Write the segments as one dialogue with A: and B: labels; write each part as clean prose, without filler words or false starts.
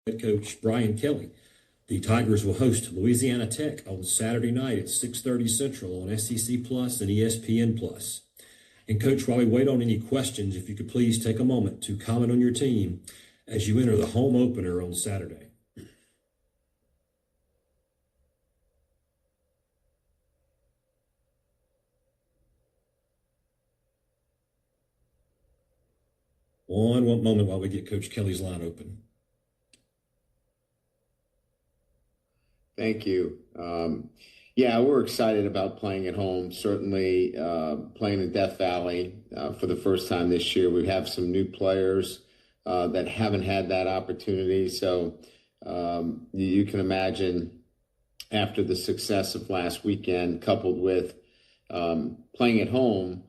A: head coach Brian Kelly. The Tigers will host Louisiana Tech on Saturday night at 6:30 Central on SEC Plus and ESPN Plus. And Coach, while we wait on any questions, if you could please take a moment to comment on your team as you enter the home opener on Saturday. One moment while we get Coach Kelly's line open.
B: Thank you. Yeah, we're excited about playing at home. Certainly playing in Death Valley for the first time this year. We have some new players that haven't had that opportunity. So you can imagine after the success of last weekend, coupled with playing at home,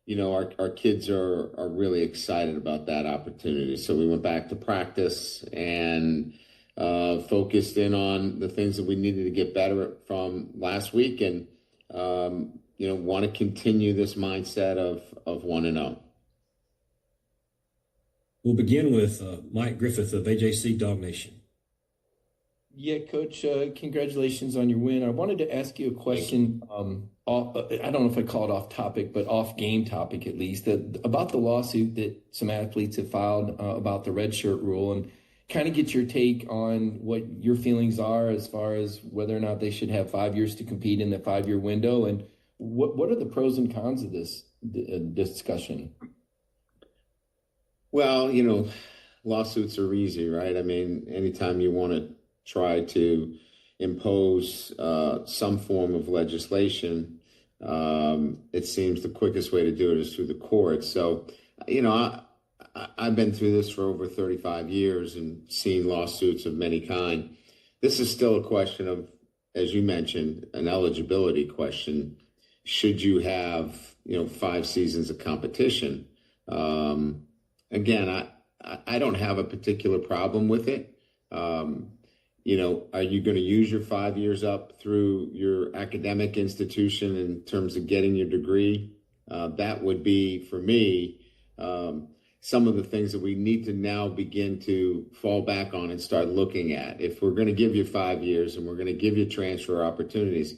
B: you know, our kids are really excited about that opportunity. So we went back to practice and focused in on the things that we needed to get better from last week, and you know, want to continue this mindset of 1-0.
A: We'll begin with Mike Griffith of AJC Dog Nation.
C: Yeah, Coach, congratulations on your win. I wanted to ask you a question. I don't know if I call it off topic, but off game topic at least, about the lawsuit that some athletes have filed about the red shirt rule, and kind of get your take on what your feelings are as far as whether or not they should have 5 years to compete in the 5-year window, and what are the pros and cons of this discussion?
B: Well, you know, lawsuits are easy, right? I mean, anytime you want to try to impose some form of legislation, it seems the quickest way to do it is through the courts. So, you know, I've been through this for over 35 years and seen lawsuits of many kind. This is still a question of, as you mentioned, an eligibility question. Should you have, you know, 5 seasons of competition? Again, I don't have a particular problem with it. You know, are you going to use your 5 years up through your academic institution in terms of getting your degree? That would be, for me, some of the things that we need to now begin to fall back on and start looking at. If we're going to give you 5 years and we're going to give you transfer opportunities,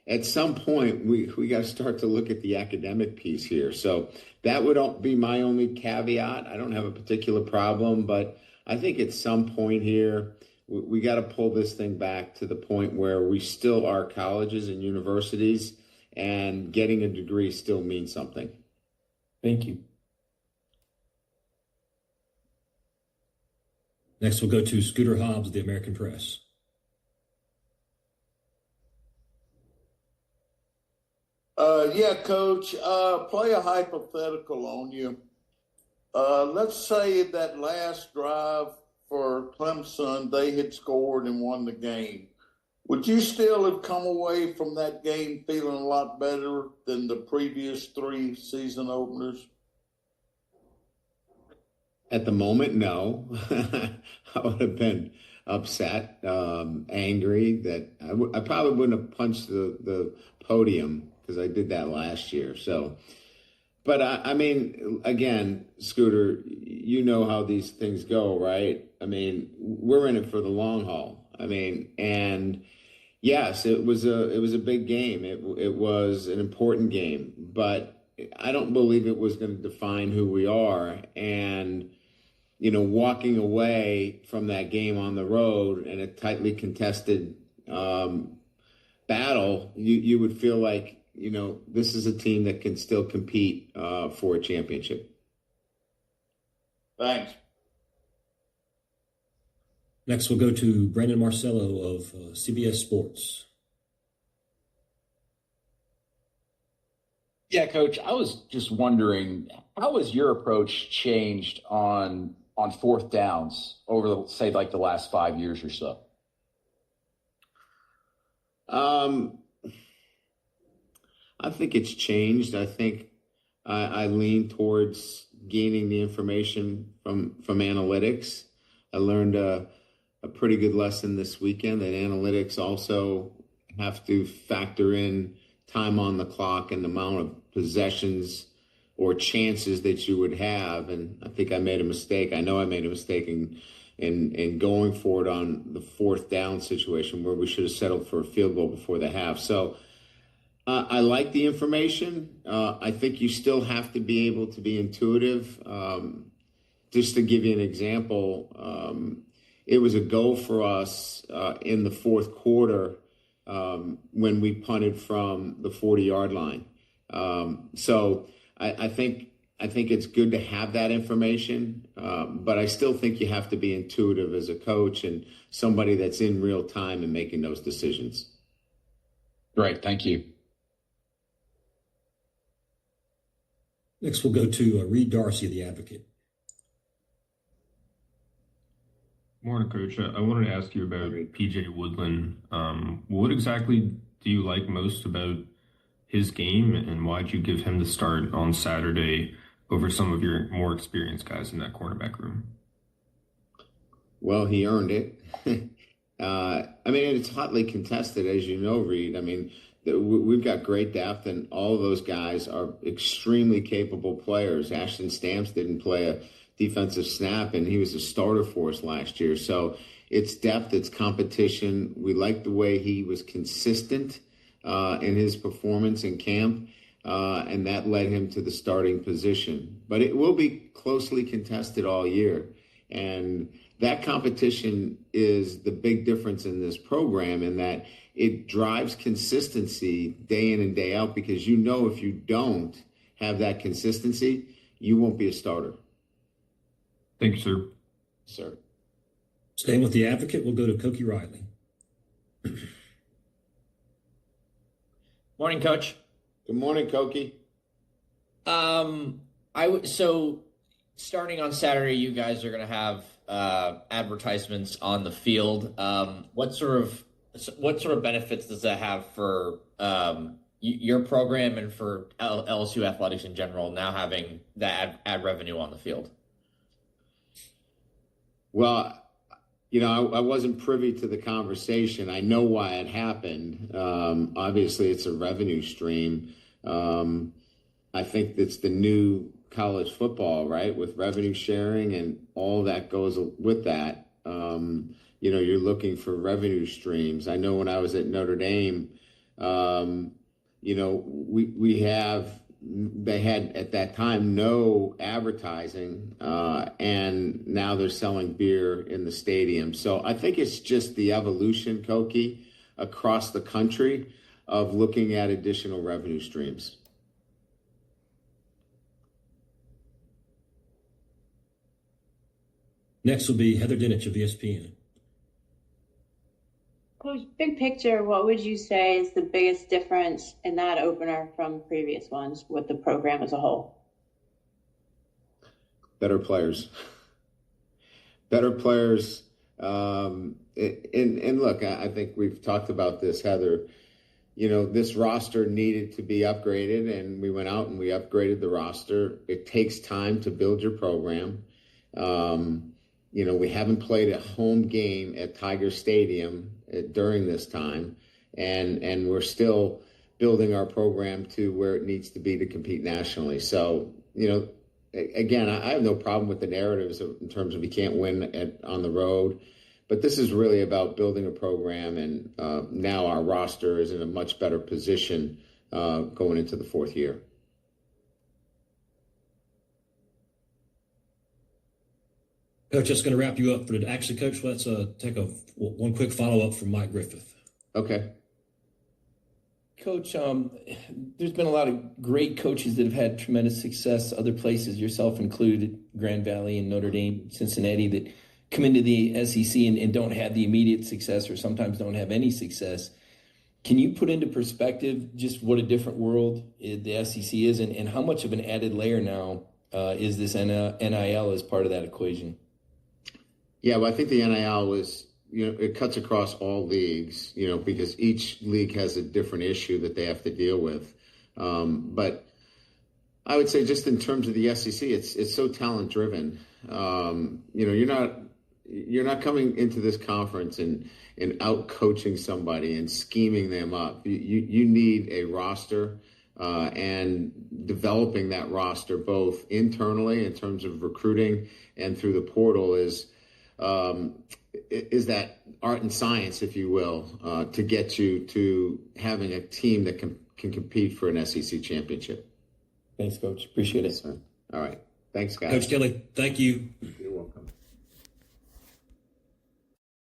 B: at some point we got to start to look at the academic piece here. So that would be my only caveat. I don't have a particular problem, but I think at some point here, we got to pull this thing back to the point where we still are colleges and universities, and getting a degree still means something.
C: Thank you.
A: Next, we'll go to Scooter Hobbs of the American Press.
D: Yeah, Coach, play a hypothetical on you. Let's say that last drive for Clemson, they had scored and won the game. Would you still have come away from that game feeling a lot better than the previous 3 season openers?
B: At the moment, no. I would have been upset, angry that I probably wouldn't have punched the podium because I did that last year. So, but I mean, again, Scooter, you know how these things go, right? I mean, we're in it for the long haul. I mean, and yes, it was a big game. It was an important game, but I don't believe it was going to define who we are. And you know, walking away from that game on the road in a tightly contested battle, you would feel like, you know, this is a team that can still compete for a championship.
D: Thanks.
A: Next, we'll go to Brandon Marcello of CBS Sports.
E: Yeah, Coach, I was just wondering, how has your approach changed on 4th downs over the last 5 years or so?
B: I think it's changed. I think I lean towards gaining the information from analytics. I learned a pretty good lesson this weekend that analytics also have to factor in time on the clock and the amount of possessions or chances that you would have. And I think I made a mistake. I know I made a mistake in and going for it on the fourth down situation where we should have settled for a field goal before the half. So I like the information. I think you still have to be able to be intuitive. Just to give you an example, it was a go for us in the fourth quarter when we punted from the 40-yard line. So I think it's good to have that information, but I still think you have to be intuitive as a coach and somebody that's in real time and making those decisions.
E: Great, thank you.
A: Next, we'll go to Reed Darcy of The Advocate.
F: Morning, Coach. I wanted to ask you about PJ Woodland. What exactly do you like most about his game, and why'd you give him the start on Saturday over some of your more experienced guys in that cornerback room?
B: Well, he earned it. I mean, it's hotly contested, as you know, Reed. I mean, we've got great depth, and all of those guys are extremely capable players. Ashton Stamps didn't play a defensive snap, and he was a starter for us last year. So it's depth, it's competition. We like the way he was consistent in his performance in camp, and that led him to the starting position. But it will be closely contested all year, and that competition is the big difference in this program, in that it drives consistency day in and day out, because you know if you don't have that consistency, you won't be a starter.
F: Thank you, sir.
B: Sir.
A: Staying with The Advocate, we'll go to Cokie Riley.
G: Morning, Coach.
B: Good morning, Cokie.
G: So starting on Saturday, you guys are going to have advertisements on the field. What sort of benefits does that have for your program and for LSU athletics in general, now having that ad revenue on the field?
B: Well, you know, I wasn't privy to the conversation. I know why it happened. Obviously, it's a revenue stream. I think it's the new college football, right, with revenue sharing and all that goes with that. You know, you're looking for revenue streams. I know when I was at Notre Dame, you know, they had at that time no advertising, and now they're selling beer in the stadium. So I think it's just the evolution, Cokie, across the country of looking at additional revenue streams.
A: Next will be Heather Dinich of ESPN.
H: Coach, big picture, what would you say is the biggest difference in that opener from previous ones with the program as a whole?
B: Better players. Better players. And look, I think we've talked about this, Heather. You know, this roster needed to be upgraded, and we went out and we upgraded the roster. It takes time to build your program. You know, we haven't played a home game at Tiger Stadium during this time, and we're still building our program to where it needs to be to compete nationally. So, you know, again, I have no problem with the narratives in terms of you can't win on the road, but this is really about building a program, and now our roster is in a much better position going into the fourth year.
A: Coach, that's going to wrap you up for today. Actually, Coach, let's take one quick follow-up from Mike Griffith.
B: Okay.
C: Coach, there's been a lot of great coaches that have had tremendous success other places, yourself included, Grand Valley and Notre Dame, Cincinnati, that come into the SEC and don't have the immediate success, or sometimes don't have any success. Can you put into perspective just what a different world the SEC is, and how much of an added layer now is this NIL as part of that equation?
B: Yeah, well, I think the NIL was, you know, it cuts across all leagues, you know, because each league has a different issue that they have to deal with. But I would say just in terms of the SEC, it's so talent driven. You know, you're not coming into this conference and out coaching somebody and scheming them up. You need a roster, and developing that roster both internally in terms of recruiting and through the portal is is that art and science, if you will, to get you to having a team that can compete for an SEC championship.
C: Thanks, Coach. Appreciate it.
B: All right. Thanks, guys.
A: Coach Kelly, thank you.